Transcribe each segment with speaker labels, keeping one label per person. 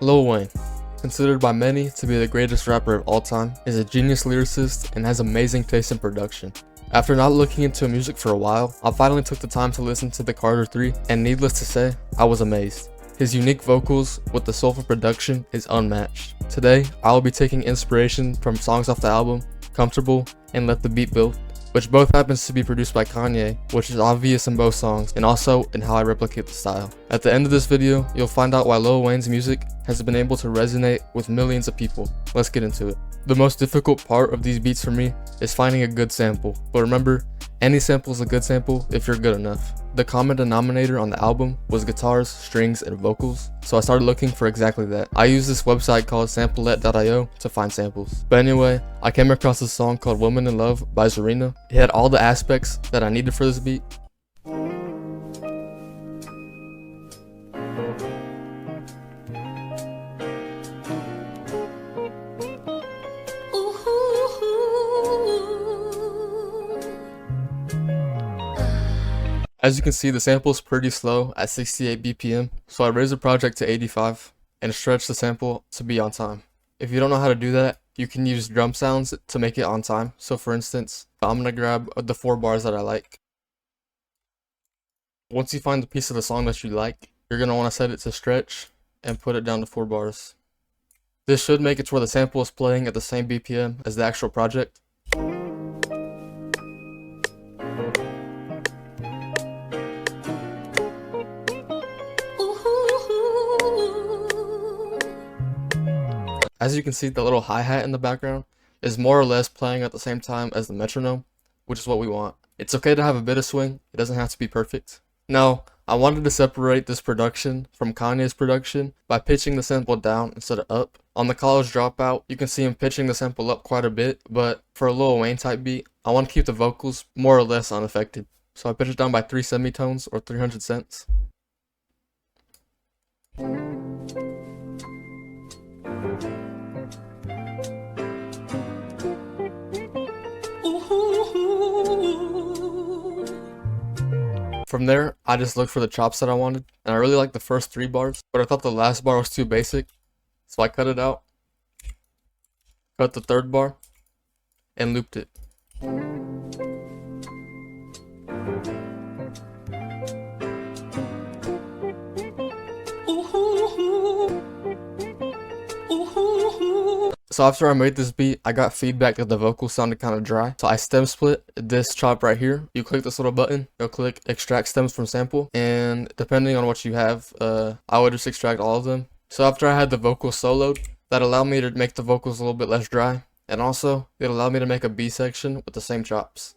Speaker 1: Lil Wayne, considered by many to be the greatest rapper of all time, is a genius lyricist and has amazing taste in production. After not looking into music for a while, I finally took the time to listen to the Carter 3, and needless to say, I was amazed. His unique vocals with the soulful production is unmatched. Today, I will be taking inspiration from songs off the album, Comfortable and Let the Beat Build, which both happens to be produced by Kanye, which is obvious in both songs, and also in how I replicate the style. At the end of this video, you'll find out why Lil Wayne's music has been able to resonate with millions of people. Let's get into it. The most difficult part of these beats for me is finding a good sample, but remember, any sample is a good sample if you're good enough. The common denominator on the album was guitars, strings, and vocals, so I started looking for exactly that. I used this website called samplet.io to find samples. But anyway, I came across a song called Woman in Love by Zarina. It had all the aspects that I needed for this beat. As you can see, the sample is pretty slow at 68 BPM, so I raised the project to 85 and stretched the sample to be on time. If you don't know how to do that, you can use drum sounds to make it on time. So for instance, I'm going to grab the 4 bars that I like. Once you find the piece of the song that you like, you're going to want to set it to stretch and put it down to 4 bars. This should make it to where the sample is playing at the same BPM as the actual project. As you can see, the little hi-hat in the background is more or less playing at the same time as the metronome, which is what we want. It's okay to have a bit of swing, it doesn't have to be perfect. Now, I wanted to separate this production from Kanye's production by pitching the sample down instead of up. On the College Dropout, you can see him pitching the sample up quite a bit, but for a Lil Wayne type beat, I want to keep the vocals more or less unaffected. So I pitched it down by 3 semitones or 300 cents. From there, I just looked for the chops that I wanted, and I really liked the first 3 bars, but I thought the last bar was too basic, so I cut it out, cut the 3rd bar, and looped it. So after I made this beat, I got feedback that the vocals sounded kind of dry. So I stem split this chop right here. You click this little button, you'll click extract stems from sample. And depending on what you have, I would just extract all of them. So after I had the vocals soloed, that allowed me to make the vocals a little bit less dry. And also, it allowed me to make a B section with the same chops.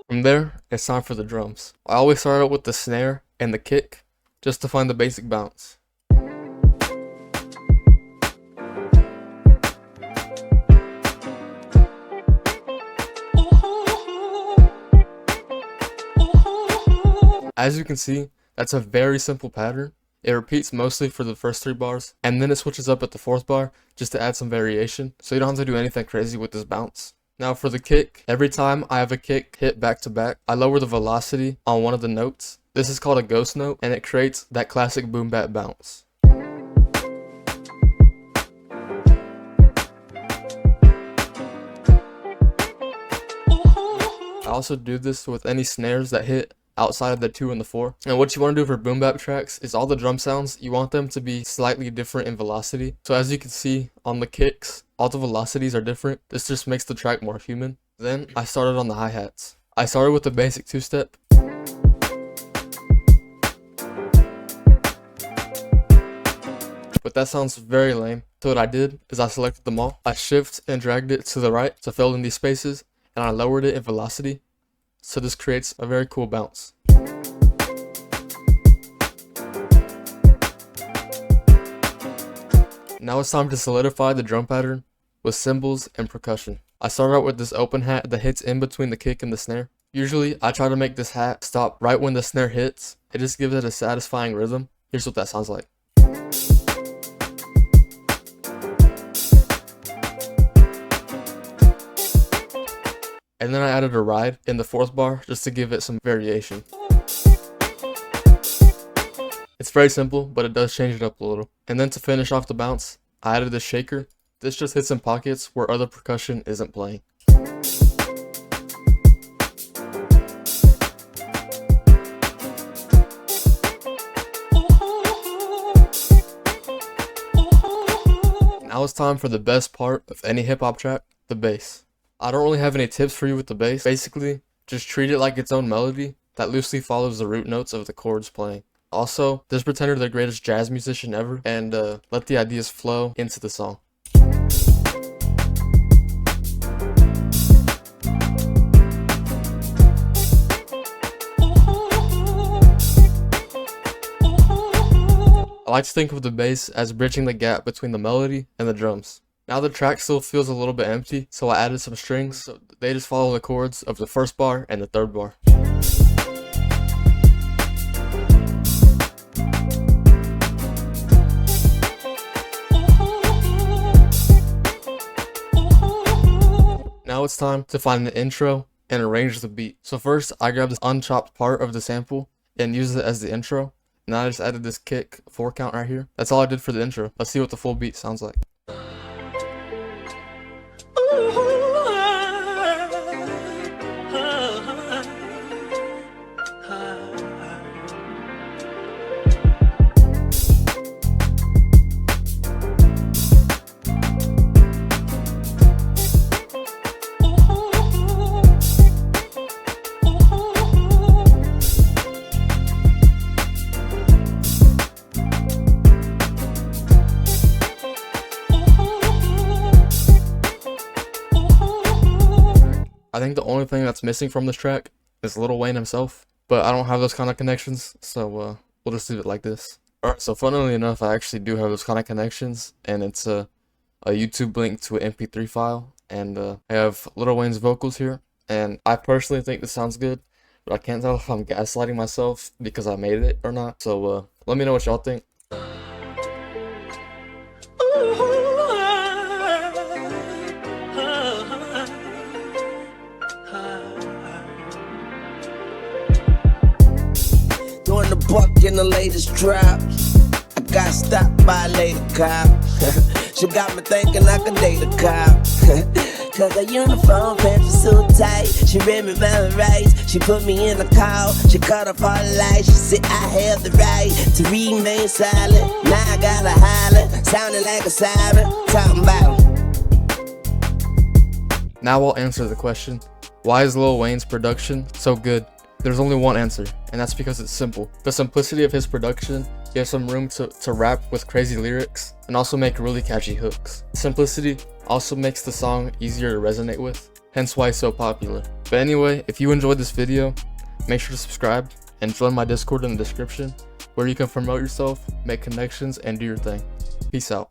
Speaker 1: From there, it's time for the drums. I always start out with the snare and the kick, just to find the basic bounce. As you can see, that's a very simple pattern. It repeats mostly for the first 3 bars, and then it switches up at the 4th bar just to add some variation, so you don't have to do anything crazy with this bounce. Now for the kick, every time I have a kick hit back to back, I lower the velocity on one of the notes. This is called a ghost note, and it creates that classic boom bap bounce. I also do this with any snares that hit outside of the 2 and the 4. And what you want to do for boom bap tracks is all the drum sounds, you want them to be slightly different in velocity. So as you can see on the kicks, all the velocities are different. This just makes the track more human. Then I started on the hi-hats. I started with the basic 2-step. But that sounds very lame. So what I did is I selected them all. I shift and dragged it to the right to fill in these spaces, and I lowered it in velocity. So this creates a very cool bounce. Now it's time to solidify the drum pattern with cymbals and percussion. I start out with this open hat that hits in between the kick and the snare. Usually I try to make this hat stop right when the snare hits. It just gives it a satisfying rhythm. Here's what that sounds like. and then I added a ride in the 4th bar just to give it some variation. It's very simple, but it does change it up a little. And then to finish off the bounce, I added a shaker. This just hits in pockets where other percussion isn't playing. Now it's time for the best part of any hip hop track, the bass. I don't really have any tips for you with the bass. Basically, just treat it like its own melody that loosely follows the root notes of the chords playing. Also, just pretend you're the greatest jazz musician ever and let the ideas flow into the song. I like to think of the bass as bridging the gap between the melody and the drums. Now the track still feels a little bit empty, so I added some strings. So they just follow the chords of the 1st bar and the 3rd bar. Now it's time to find the intro and arrange the beat. So first, I grabbed this unchopped part of the sample and used it as the intro. And I just added this kick 4 count right here. That's all I did for the intro. Let's see what the full beat sounds like. I think the only thing that's missing from this track is Lil Wayne himself, but I don't have those kind of connections, so we'll just leave it like this. Alright, so funnily enough, I actually do have those kind of connections, and it's a YouTube link to an MP3 file, and I have Lil Wayne's vocals here, and I personally think this sounds good, but I can't tell if I'm gaslighting myself because I made it or not, so let me know what y'all think.
Speaker 2: Doing the buck in the latest drop. I got stopped by a lady cop. She got me thinking I could date a cop. Cause her uniform pants were so tight. She read me my rights. She put me in a call. She cut off all the lights. She said I have the right to remain silent. Now I gotta holler, sounding like a siren. Talking about.
Speaker 1: Now I'll answer the question, why is Lil Wayne's production so good? There's only one answer, and that's because it's simple. The simplicity of his production gives him room to rap with crazy lyrics and also make really catchy hooks. Simplicity also makes the song easier to resonate with, hence why it's so popular. But anyway, if you enjoyed this video, make sure to subscribe and join my Discord in the description, where you can promote yourself, make connections, and do your thing. Peace out.